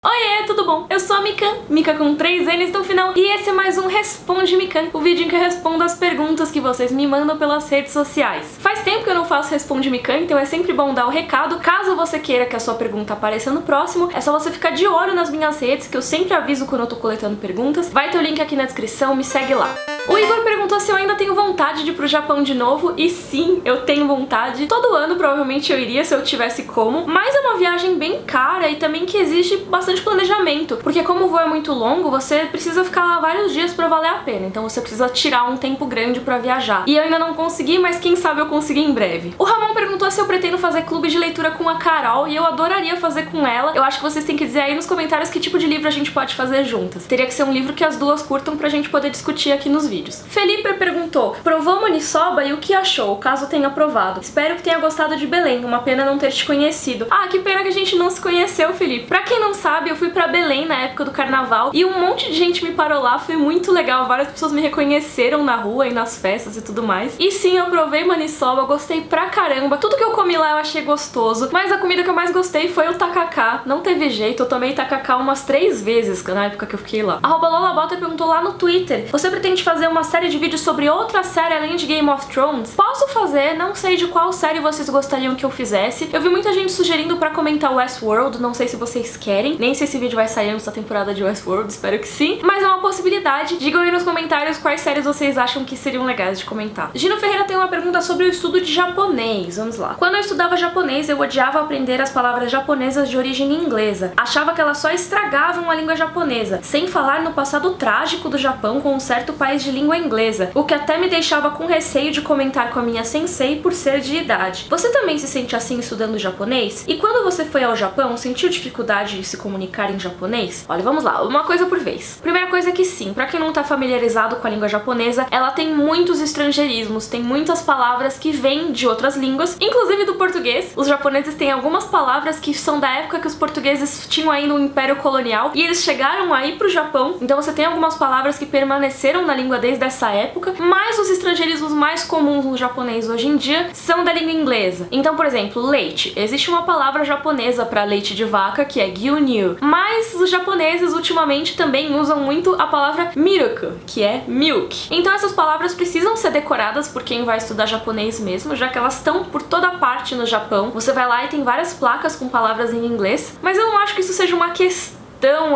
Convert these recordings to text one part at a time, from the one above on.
Oiê, tudo bom? Eu sou a Mikan, Mika com 3 N's no final, e esse é mais um Responde Mikan, o vídeo em que eu respondo as perguntas que vocês me mandam pelas redes sociais. Faz tempo que eu não faço Responde Mikan, então é sempre bom dar o recado. Caso você queira que a sua pergunta apareça no próximo, é só você ficar de olho nas minhas redes, que eu sempre aviso quando eu tô coletando perguntas. Vai ter o link aqui na descrição, me segue lá. O Igor perguntou se eu ainda tenho vontade de ir pro Japão de novo, e sim, eu tenho vontade. Todo ano provavelmente eu iria se eu tivesse como, mas é uma viagem bem cara e também que exige bastante planejamento, porque como o voo é muito longo, você precisa ficar lá vários dias pra valer a pena, então você precisa tirar um tempo grande pra viajar. E eu ainda não consegui, mas quem sabe eu consiga em breve. O Ramon perguntou se eu pretendo fazer clube de leitura com a Carol, e eu adoraria fazer com ela. Eu acho que vocês têm que dizer aí nos comentários que tipo de livro a gente pode fazer juntas. Teria que ser um livro que as duas curtam pra gente poder discutir aqui nos vídeos. Felipe perguntou: provou maniçoba e o que achou, caso tenha provado? Espero que tenha gostado de Belém, uma pena não ter te conhecido. Ah, que pena que a gente não se conheceu, Felipe. Pra quem não sabe, eu fui pra Belém na época do carnaval e um monte de gente me parou lá, foi muito legal, várias pessoas me reconheceram na rua e nas festas e tudo mais. E sim, eu provei maniçoba, gostei pra caramba, tudo que eu comi lá eu achei gostoso, mas a comida que eu mais gostei foi o tacacá. Não teve jeito, eu tomei tacacá umas 3 vezes na época que eu fiquei lá. A @lolabota perguntou lá no Twitter: você pretende fazer uma série de vídeos sobre outra série além de Game of Thrones? Posso fazer, não sei de qual série vocês gostariam que eu fizesse. Eu vi muita gente sugerindo pra comentar Westworld, não sei se vocês querem, nem sei se esse vídeo vai sair antes da temporada de Westworld, espero que sim, mas é uma possibilidade. Digam aí nos comentários quais séries vocês acham que seriam legais de comentar. Gino Ferreira tem uma pergunta sobre o estudo de japonês, vamos lá. Quando eu estudava japonês, eu odiava aprender as palavras japonesas de origem inglesa. Achava que elas só estragavam a língua japonesa, sem falar no passado trágico do Japão com um certo país de língua inglesa, o que até me deixava com receio de comentar com a minha sensei por ser de idade. Você também se sente assim estudando japonês? E quando você foi ao Japão, sentiu dificuldade de se comunicar em japonês? Olha, vamos lá, uma coisa por vez. Primeira coisa é que sim, pra quem não tá familiarizado com a língua japonesa, ela tem muitos estrangeirismos, tem muitas palavras que vêm de outras línguas, inclusive do português. Os japoneses têm algumas palavras que são da época que os portugueses tinham ainda um império colonial e eles chegaram aí pro Japão, então você tem algumas palavras que permaneceram na língua desde essa época, mas os estrangeirismos mais comuns no japonês hoje em dia são da língua inglesa. Então, por exemplo, leite. Existe uma palavra japonesa para leite de vaca que é gyunyu, mas os japoneses ultimamente também usam muito a palavra milk, que é milk. Então essas palavras precisam ser decoradas por quem vai estudar japonês mesmo, já que elas estão por toda parte no Japão. Você vai lá e tem várias placas com palavras em inglês, mas eu não acho que isso seja uma questão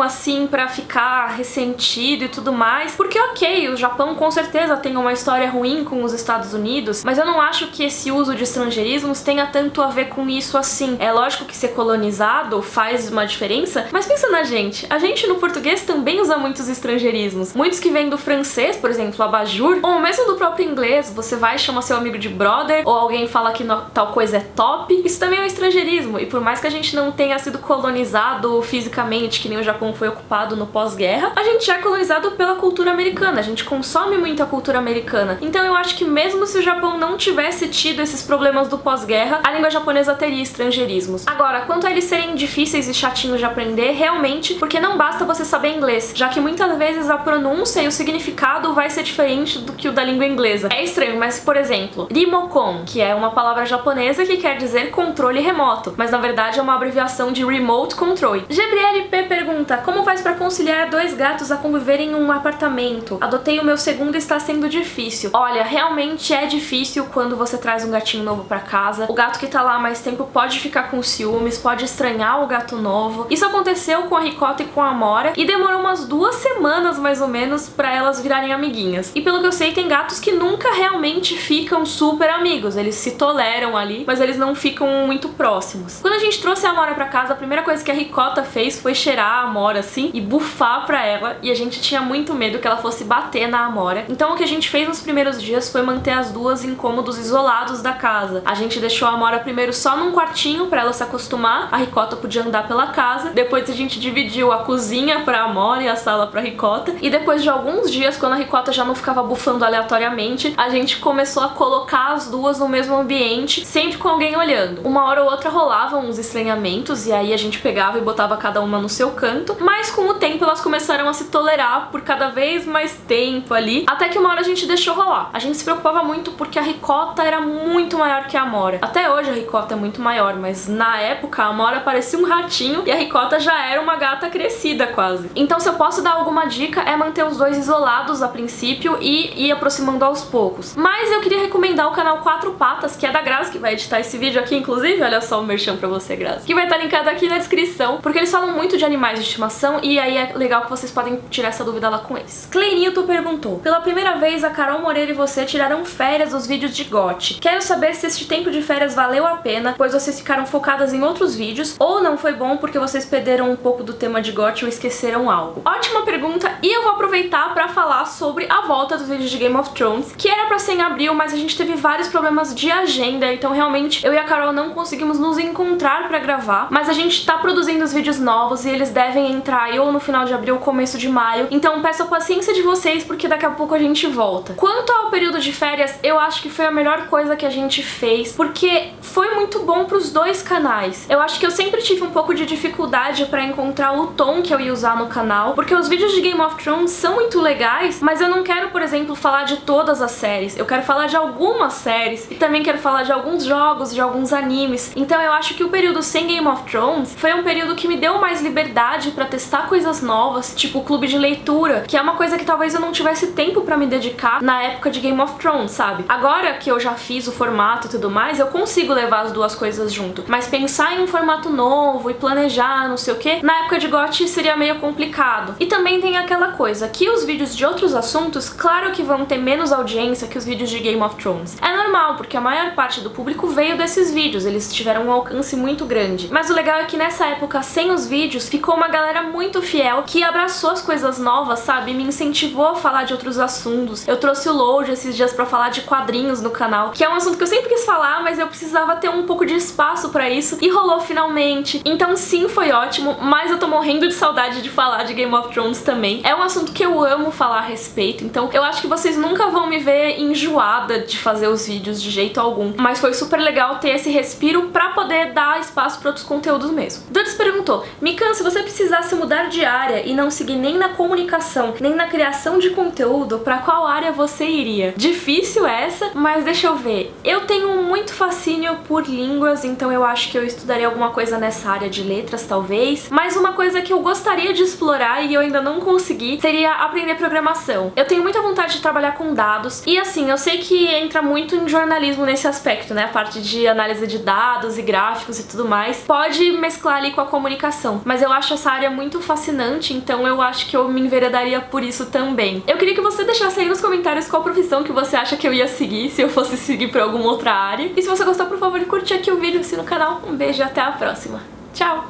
assim pra ficar ressentido e tudo mais, porque ok, o Japão com certeza tem uma história ruim com os Estados Unidos, mas eu não acho que esse uso de estrangeirismos tenha tanto a ver com isso assim. É lógico que ser colonizado faz uma diferença, mas pensa na gente, a gente no português também usa muitos estrangeirismos, muitos que vêm do francês, por exemplo, abajur, ou mesmo do próprio inglês. Você vai e chama seu amigo de brother, ou alguém fala que tal coisa é top, isso também é um estrangeirismo, e por mais que a gente não tenha sido colonizado fisicamente, que nem o Japão foi ocupado no pós-guerra, a gente é colonizado pela cultura americana, a gente consome muito a cultura americana. Então eu acho que mesmo se o Japão não tivesse tido esses problemas do pós-guerra, a língua japonesa teria estrangeirismos. Agora, quanto a eles serem difíceis e chatinhos de aprender, realmente, porque não basta você saber inglês, já que muitas vezes a pronúncia e o significado vai ser diferente do que o da língua inglesa. É estranho, mas por exemplo, Rimokon, que é uma palavra japonesa que quer dizer controle remoto, mas na verdade é uma abreviação de Remote Control. Gabriele P pergunta: como faz pra conciliar 2 gatos a conviverem em um apartamento? Adotei o meu segundo e está sendo difícil. Olha, realmente é difícil quando você traz um gatinho novo pra casa. O gato que tá lá há mais tempo pode ficar com ciúmes, pode estranhar o gato novo. Isso aconteceu com a Ricota e com a Amora e demorou umas 2 semanas mais ou menos pra elas virarem amiguinhas. E pelo que eu sei, tem gatos que nunca realmente ficam super amigos. Eles se toleram ali, mas eles não ficam muito próximos. Quando a gente trouxe a Amora pra casa, a primeira coisa que a Ricota fez foi cheirar a Amora assim e bufar pra ela, e a gente tinha muito medo que ela fosse bater na Amora. Então o que a gente fez nos primeiros dias foi manter as duas em cômodos isolados da casa. A gente deixou a Amora primeiro só num quartinho pra ela se acostumar, a Ricota podia andar pela casa, depois a gente dividiu a cozinha pra Amora e a sala pra Ricota, e depois de alguns dias, quando a Ricota já não ficava bufando aleatoriamente, a gente começou a colocar as duas no mesmo ambiente, sempre com alguém olhando. Uma hora ou outra rolavam uns estranhamentos, e aí a gente pegava e botava cada uma no seu canto, canto, mas com o tempo elas começaram a se tolerar por cada vez mais tempo ali, até que uma hora a gente deixou rolar. A gente se preocupava muito porque a Ricota era muito maior que a Amora. Até hoje a Ricota é muito maior, mas na época a Amora parecia um ratinho e a Ricota já era uma gata crescida quase. Então se eu posso dar alguma dica é manter os dois isolados a princípio e ir aproximando aos poucos. Mas eu queria recomendar o canal Quatro Patas, que é da Grazi, que vai editar esse vídeo aqui, inclusive, olha só o merchan pra você, Grazi, que vai estar linkado aqui na descrição, porque eles falam muito de animais de estimação e aí é legal que vocês podem tirar essa dúvida lá com eles. Cleinito perguntou: pela primeira vez a Carol Moreira e você tiraram férias dos vídeos de GOT. Quero saber se este tempo de férias valeu a pena, pois vocês ficaram focadas em outros vídeos, ou não foi bom porque vocês perderam um pouco do tema de GOT ou esqueceram algo. Ótima pergunta, e eu vou aproveitar pra falar sobre a volta dos vídeos de Game of Thrones, que era pra ser em abril, mas a gente teve vários problemas de agenda, então realmente eu e a Carol não conseguimos nos encontrar pra gravar, mas a gente tá produzindo os vídeos novos e eles devem entrar aí ou no final de abril ou começo de maio, então peço a paciência de vocês porque daqui a pouco a gente volta. Quanto ao período de férias, eu acho que foi a melhor coisa que a gente fez, porque foi muito bom pros dois canais. Eu acho que eu sempre tive um pouco de dificuldade pra encontrar o tom que eu ia usar no canal, porque os vídeos de Game of Thrones são muito legais, mas eu não quero, por exemplo, falar de todas as séries. Eu quero falar de algumas séries e também quero falar de alguns jogos, de alguns animes. Então eu acho que o período sem Game of Thrones foi um período que me deu mais liberdade pra testar coisas novas, tipo o clube de leitura, que é uma coisa que talvez eu não tivesse tempo pra me dedicar na época de Game of Thrones, sabe? Agora que eu já fiz o formato e tudo mais, eu consigo levar as duas coisas junto. Mas pensar em um formato novo e planejar, não sei o que, na época de GOT seria meio complicado. E também tem aquela coisa, que os vídeos de outros assuntos, claro que vão ter menos audiência que os vídeos de Game of Thrones. É normal, porque a maior parte do público veio desses vídeos, eles tiveram um alcance muito grande. Mas o legal é que nessa época, sem os vídeos, ficou uma galera muito fiel que abraçou as coisas novas, sabe? E me incentivou a falar de outros assuntos. Eu trouxe o Load esses dias pra falar de quadrinhos no canal, que é um assunto que eu sempre quis falar, mas eu precisava ter um pouco de espaço pra isso, e rolou finalmente. Então sim, foi ótimo, mas eu tô morrendo de saudade de falar de Game of Thrones também. É um assunto que eu amo falar a respeito, então eu acho que vocês nunca vão me ver enjoada de fazer os vídeos de jeito algum. Mas foi super legal ter esse respiro pra poder dar espaço pra outros conteúdos mesmo. Dudes perguntou: Mikan, se você precisasse mudar de área e não seguir nem na comunicação, nem na criação de conteúdo, pra qual área você iria? Difícil essa, mas deixa eu ver. Eu tenho muito fascínio por línguas, então eu acho que eu estudaria alguma coisa nessa área de letras, talvez. Mas uma coisa que eu gostaria de explorar e eu ainda não consegui seria aprender programação. Eu tenho muita vontade de trabalhar com dados e assim, eu sei que entra muito em jornalismo nesse aspecto, né? A parte de análise de dados e gráficos e tudo mais. Pode mesclar ali com a comunicação, mas eu acho essa área muito fascinante, então eu acho que eu me enveredaria por isso também. Eu queria que você deixasse aí nos comentários qual profissão que você acha que eu ia seguir, se eu fosse seguir pra alguma outra área. E se você gostou, por favor, curte aqui o vídeo, assina o canal. Um beijo e até a próxima. Tchau!